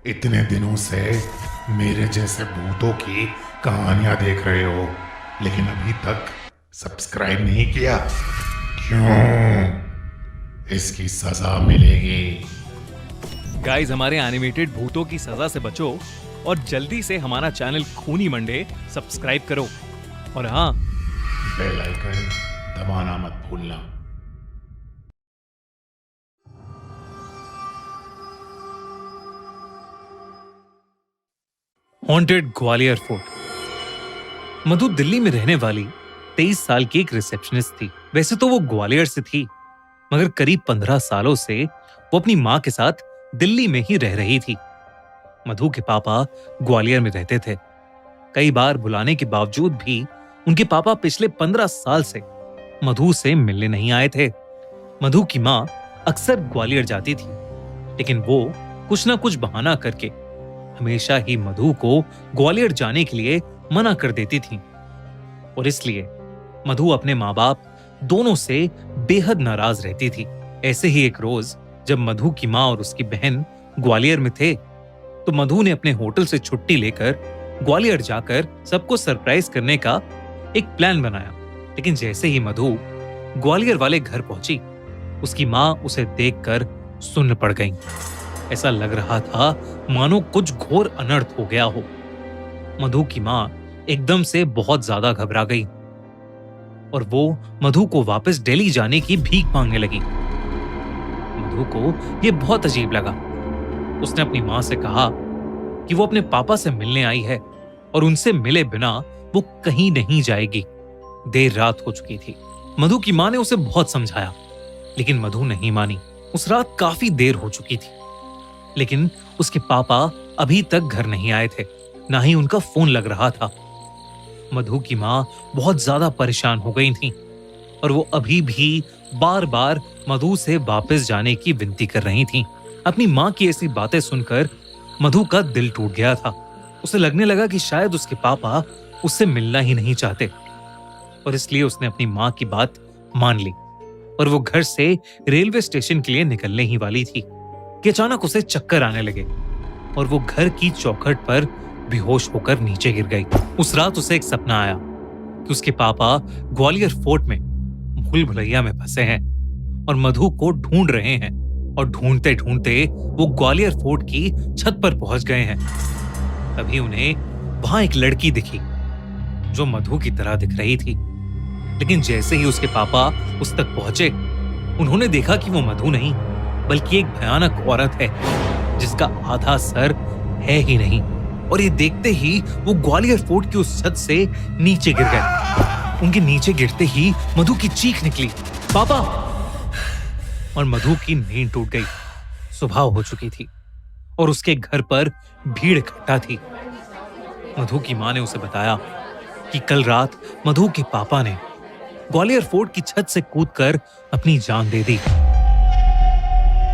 इतने दिनों से मेरे जैसे भूतों की कहानियां देख रहे हो, लेकिन अभी तक सब्सक्राइब नहीं किया। क्यों? इसकी सजा मिलेगी। गाइस, हमारे एनिमेटेड भूतों की सजा से बचो और जल्दी से हमारा चैनल खूनी मंडे सब्सक्राइब करो। और हाँ, बेल आइकन दबाना मत भूलना। Haunted Gwalior fort. मधु दिल्ली में रहने वाली 23 साल की एक रिसेप्शनिस्ट थी। वैसे तो वो ग्वालियर से थी, मगर करीब 15 सालों से वो अपनी माँ के साथ दिल्ली में ही रह रही थी। मधु के पापा ग्वालियर में रहते थे। कई बार बुलाने के बावजूद भी उनके पापा पिछले 15 साल से मधु से मिलने नहीं आए थे। मधु की माँ अक्सर ग्वालियर जाती थी, लेकिन वो कुछ ना कुछ बहाना करके हमेशा ही मधु को ग्वालियर जाने के लिए मना कर देती थी। और इसलिए मधु अपने माँ बाप दोनों से बेहद नाराज रहती थी। ऐसे ही एक रोज जब मधु की माँ और उसकी बहन ग्वालियर में थे, तो मधु ने अपने होटल से छुट्टी लेकर ग्वालियर जाकर सबको सरप्राइज करने का एक प्लान बनाया। लेकिन जैसे ही मधु ग्वालियर वाले घर पहुंची, उसकी माँ उसे देखकर सुन्न पड़ गई। ऐसा लग रहा था मानो कुछ घोर अनर्थ हो गया हो। मधु की माँ एकदम से बहुत ज्यादा घबरा गई और वो मधु को वापस दिल्ली जाने की भीख मांगने लगी। मधु को यह बहुत अजीब लगा। उसने अपनी माँ से कहा कि वो अपने पापा से मिलने आई है और उनसे मिले बिना वो कहीं नहीं जाएगी। देर रात हो चुकी थी। मधु की माँ ने उसे बहुत समझाया, लेकिन मधु नहीं मानी। उस रात काफी देर हो चुकी थी, लेकिन उसके पापा अभी तक घर नहीं आए थे, ना ही उनका फोन लग रहा था। मधु की माँ बहुत ज्यादा परेशान हो गई थी और वो अभी भी बार बार मधु से वापस जाने की विनती कर रही थी। अपनी माँ की ऐसी बातें सुनकर मधु का दिल टूट गया था। उसे लगने लगा कि शायद उसके पापा उससे मिलना ही नहीं चाहते, और इसलिए उसने अपनी माँ की बात मान ली और वो घर से रेलवे स्टेशन के लिए निकलने ही वाली थी कि अचानक उसे चक्कर आने लगे और वो घर की चौखट पर बेहोश होकर नीचे गिर गई। उस रात उसे एक सपना आया कि उसके पापा ग्वालियर फोर्ट में भूल भुलैया में फंसे हैं और मधु को ढूंढ रहे हैं, और ढूंढते ढूंढते वो ग्वालियर फोर्ट की छत पर पहुंच गए हैं। तभी उन्हें वहां एक लड़की दिखी जो मधु की तरह दिख रही थी। लेकिन जैसे ही उसके पापा उस तक पहुंचे, उन्होंने देखा कि वो मधु नहीं बल्कि एक भयानक औरत है जिसका आधा सर है ही नहीं। और ये देखते ही वो ग्वालियर फोर्ट की उस छत से नीचे गिर गए। उनके नीचे गिरते ही मधु की चीख निकली, पापा! और मधु की नींद टूट गई। सुबह हो चुकी थी और उसके घर पर भीड़ इकट्ठा थी। मधु की माँ ने उसे बताया कि कल रात मधु के पापा ने ग्वालियर फोर्ट की छत से कूदकर अपनी जान दे दी।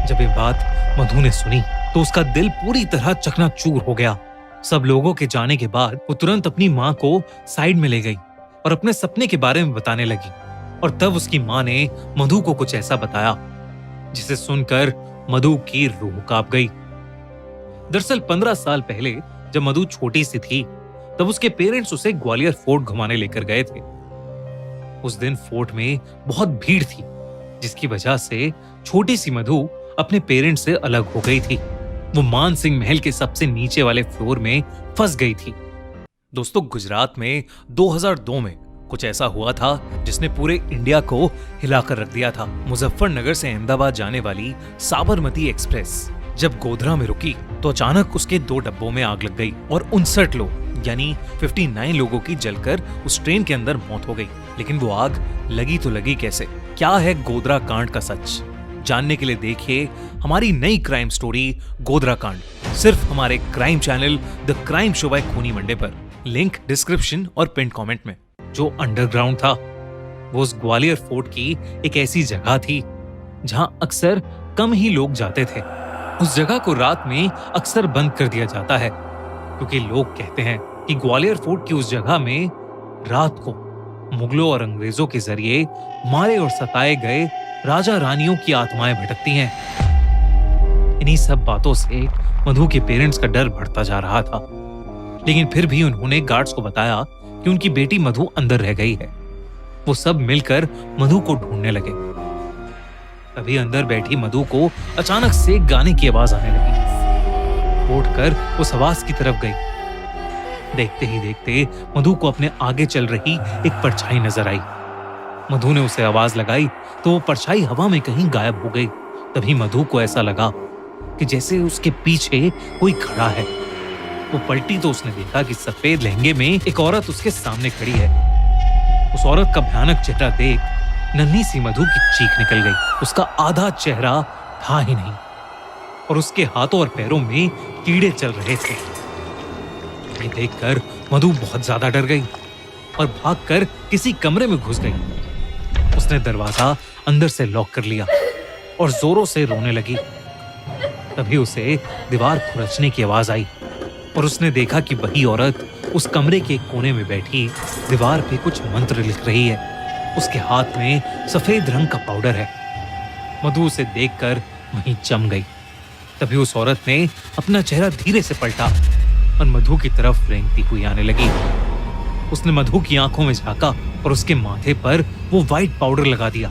जब ये बात मधु ने सुनी तो उसका दिल पूरी तरह चकनाचूर हो गया। सब लोगों के जाने के बाद वो तुरंत अपनी माँ को साइड में ले गई और अपने सपने के बारे में बताने लगी। और तब उसकी माँ ने मधु को कुछ ऐसा बताया जिसे सुनकर मधु की रूह कांप गई। दरअसल 15 साल पहले जब मधु छोटी सी थी, तब उसके पेरेंट्स उसे ग्वालियर फोर्ट घुमाने लेकर गए थे। उस दिन फोर्ट में बहुत भीड़ थी, जिसकी वजह से छोटी सी मधु अपने पेरेंट्स से अलग हो गई थी। वो मान सिंह महल के सबसे नीचे वाले फ्लोर में फंस गई थी। दोस्तों, गुजरात में 2002 में कुछ ऐसा हुआ था जिसने पूरे इंडिया को हिलाकर रख दिया था। मुजफ्फरनगर से अहमदाबाद जाने वाली साबरमती एक्सप्रेस जब गोधरा में रुकी तो अचानक उसके 2 डब्बों में आग लग गई और 59 लोग यानी 59 लोगों की जलकर उस ट्रेन के अंदर मौत हो गई। लेकिन वो आग लगी तो लगी कैसे? क्या है गोधरा कांड का सच? जानने के लिए देखिए हमारी नई क्राइम स्टोरी गोधरा कांड, सिर्फ हमारे crime channel the crime show by खूनी मंडे पर। लिंक डिस्क्रिप्शन और पिन कमेंट में। जो अंडरग्राउंड था वो उस ग्वालियर फोर्ट की एक ऐसी जगह थी जहां अक्सर कम ही लोग जाते थे। उस जगह को रात में अक्सर बंद कर दिया जाता है क्योंकि लोग कहते हैं कि ग्वालियर फोर्ट की उस जगह में रात को मुगलों और अंग्रेजों के जरिए मारे और सताए गए राजा रानियों की आत्माएं भटकती हैं। इन्हीं सब बातों से मधु के पेरेंट्स का डर बढ़ता जा रहा था, लेकिन फिर भी उन्होंने गार्ड्स को बताया कि उनकी बेटी मधु अंदर रह गई है। वो सब मिलकर मधु को ढूंढने लगे। तभी अंदर बैठी मधु को अचानक से गाने की आवाज आने लगी। उठकर उस आवाज की तरफ गई। देखते ही देखते मधु को अपने आगे चल रही एक परछाई नजर आई। मधु ने उसे आवाज लगाई तो वो परछाई हवा में कहीं गायब हो गई। तभी मधु को ऐसा लगा कि जैसे उसके पीछे कोई खड़ा है। वो पलटी तो उसने देखा कि सफेद लहंगे में एक औरत उसके सामने खड़ी है। उस औरत का भयानक चेहरा देख नन्ही सी मधु की चीख निकल गई। उसका आधा चेहरा था ही नहीं और उसके हाथों और पैरों में कीड़े चल रहे थे। ये देखकर मधु बहुत ज्यादा डर गई और भागकर किसी कमरे में घुस गई। उसने दरवाजा अंदर से लॉक कर लिया और जोरों से रोने लगी। तभी उसे दीवार खुरचने की आवाज आई और उसने देखा कि वही औरत उस कमरे के एक कोने में बैठी दीवार पे कुछ मंत्र लिख रही है। उसके हाथ में सफेद रंग का पाउडर है। मधु उसे देखकर वहीं जम गई। तभी उस औरत ने अपना चेहरा धीरे से पलटा और मधु की तरफ रेंगती हुई आने लगी। उसने मधु की आंखों में झांका और उसके माथे पर वो व्हाइट पाउडर लगा दिया।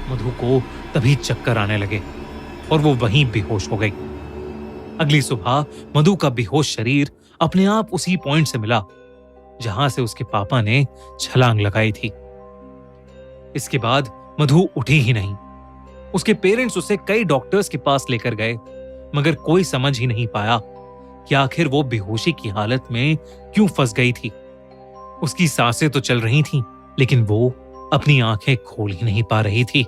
मधु को तभी चक्कर आने लगे और वो वहीं बेहोश हो गई। अगली सुबह मधु का बेहोश शरीर अपने आप उसी पॉइंट से मिला जहां से उसके पापा ने छलांग लगाई थी। इसके बाद मधु उठी ही नहीं। उसके पेरेंट्स उसे कई डॉक्टर्स के पास लेकर गए, मगर कोई समझ ही नहीं पाया कि आखिर वो बेहोशी की हालत में क्यों फंस गई थी। उसकी सांसें तो चल रही थीं, लेकिन वो अपनी आंखें खोल ही नहीं पा रही थी।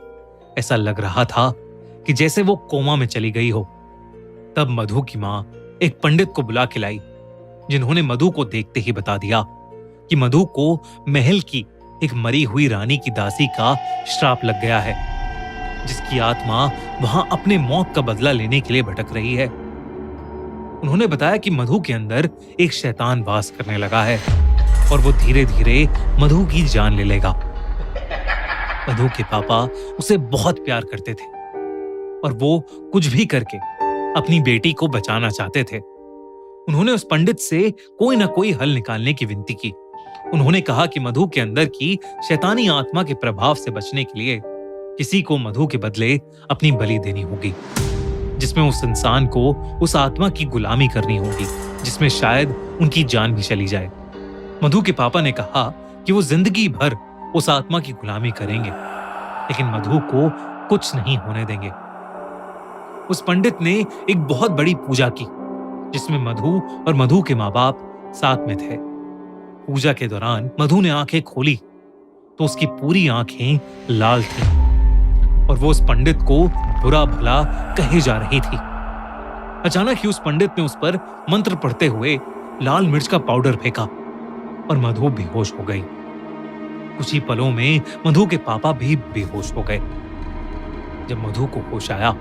ऐसा लग रहा था कि जैसे वो कोमा में चली गई हो। तब मधु की मां एक पंडित को बुला के लाई, जिन्होंने मधु को देखते ही बता दिया कि मधु को महल की एक मरी हुई रानी की दासी का श्राप लग गया है, जिसकी आत्मा वहां अपने मौत का बदला लेने के लिए भटक रही है। उन्होंने बताया कि मधु के अंदर एक शैतान वास करने लगा है और वो धीरे धीरे मधु की जान ले लेगा। मधु के पापा उसे बहुत प्यार करते थे और वो कुछ भी करके अपनी बेटी को बचाना चाहते थे। उन्होंने उस पंडित से कोई ना कोई हल निकालने की विनती की। उन्होंने कहा कि मधु के अंदर की शैतानी आत्मा के प्रभाव से बचने के लिए किसी को मधु के बदले अपनी बलि देनी होगी, जिसमें उस इंसान को उस आत्मा की गुलामी करनी होगी, जिसमें शायद उनकी जान भी चली जाए। मधु के पापा ने कहा कि वो जिंदगी भर उस आत्मा की गुलामी करेंगे, लेकिन मधु को कुछ नहीं होने देंगे। उस पंडित ने एक बहुत बड़ी पूजा की, जिसमें मधु और मधु के माँ बाप साथ में थे। पूजा के दौरान मधु ने आंखें खोली तो उसकी पूरी आंखें लाल थीं और वो उस पंडित को बुरा भला कहे जा रही थी। अचानक ही उस पंडित ने उस पर मंत्र पढ़ते हुए लाल मिर्च का पाउडर फेंका और मधु बेहोश हो गई। कुछ ही पलों में मधु के पापा भी बेहोश हो गए। जब मधु को होश आया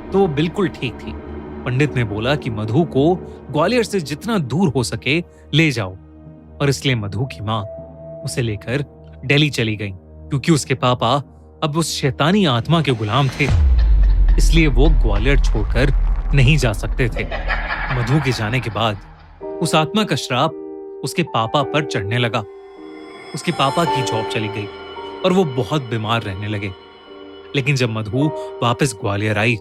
तो वो बिल्कुल ठीक थी। पंडित ने बोला कि मधु को ग्वालियर से जितना दूर हो सके ले जाओ, और इसलिए मधु की मां उसे लेकर दिल्ली चली गई, क्योंकि उसके पापा अब उस शैतानी आत्मा के गुलाम थे, इसलिए वो ग्वालियर छोड़कर नहीं जा सकते थे। मधु के जाने के बाद उस आत्मा का श्राप उसके पापा पर चढ़ने लगा। उसके पापा की जॉब चली गई और वो बहुत बीमार रहने लगे। लेकिन जब मधु वापस ग्वालियर आई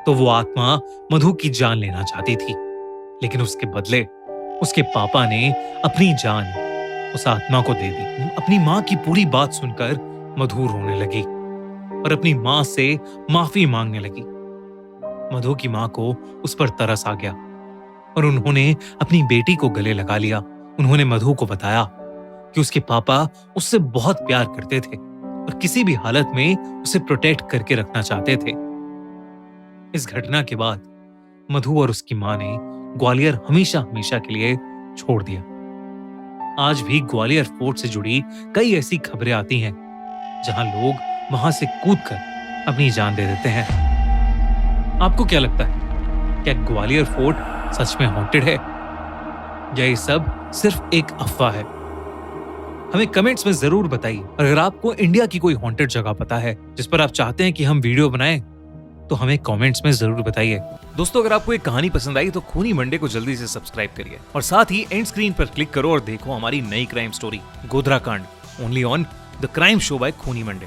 तो वो आत्मा मधु की जान लेना चाहती थी, लेकिन उसके बदले उसके पापा ने अपनी जान उस आत्मा को दे दी। अपनी मां की पूरी बात सुनकर मधु रोने लगी और अपनी मां से माफी मांगने लगी। मधु की मां को उस पर तरस आ गया और उन्होंने अपनी बेटी को गले लगा लिया। उन्होंने मधु को बताया कि उसके पापा उससे बहुत प्यार करते थे और किसी भी हालत में उसे प्रोटेक्ट करके रखना चाहते थे। इस घटना के बाद मधु और उसकी मां ने ग्वालियर हमेशा हमेशा के लिए छोड़ दिया। आज भी ग्वालियर फोर्ट से जुड़ी कई ऐसी खबरें आती हैं जहां लोग वहां से कूदकर अपनी जान दे देते हैं। आपको क्या लगता है, क्या ग्वालियर फोर्ट सच में हॉन्टेड है या ये सब सिर्फ एक अफवाह है? हमें कमेंट्स में जरूर बताइए। और अगर आपको इंडिया की कोई हॉन्टेड जगह पता है जिस पर आप चाहते हैं कि हम वीडियो बनाएं, तो हमें कमेंट्स में जरूर बताइए। दोस्तों, अगर आपको ये कहानी पसंद आई तो खूनी मंडे को जल्दी से सब्सक्राइब करिए और साथ ही एंड स्क्रीन पर क्लिक करो और देखो हमारी नई क्राइम स्टोरी गोधरा कांड, only on the crime show by खूनी मंडे।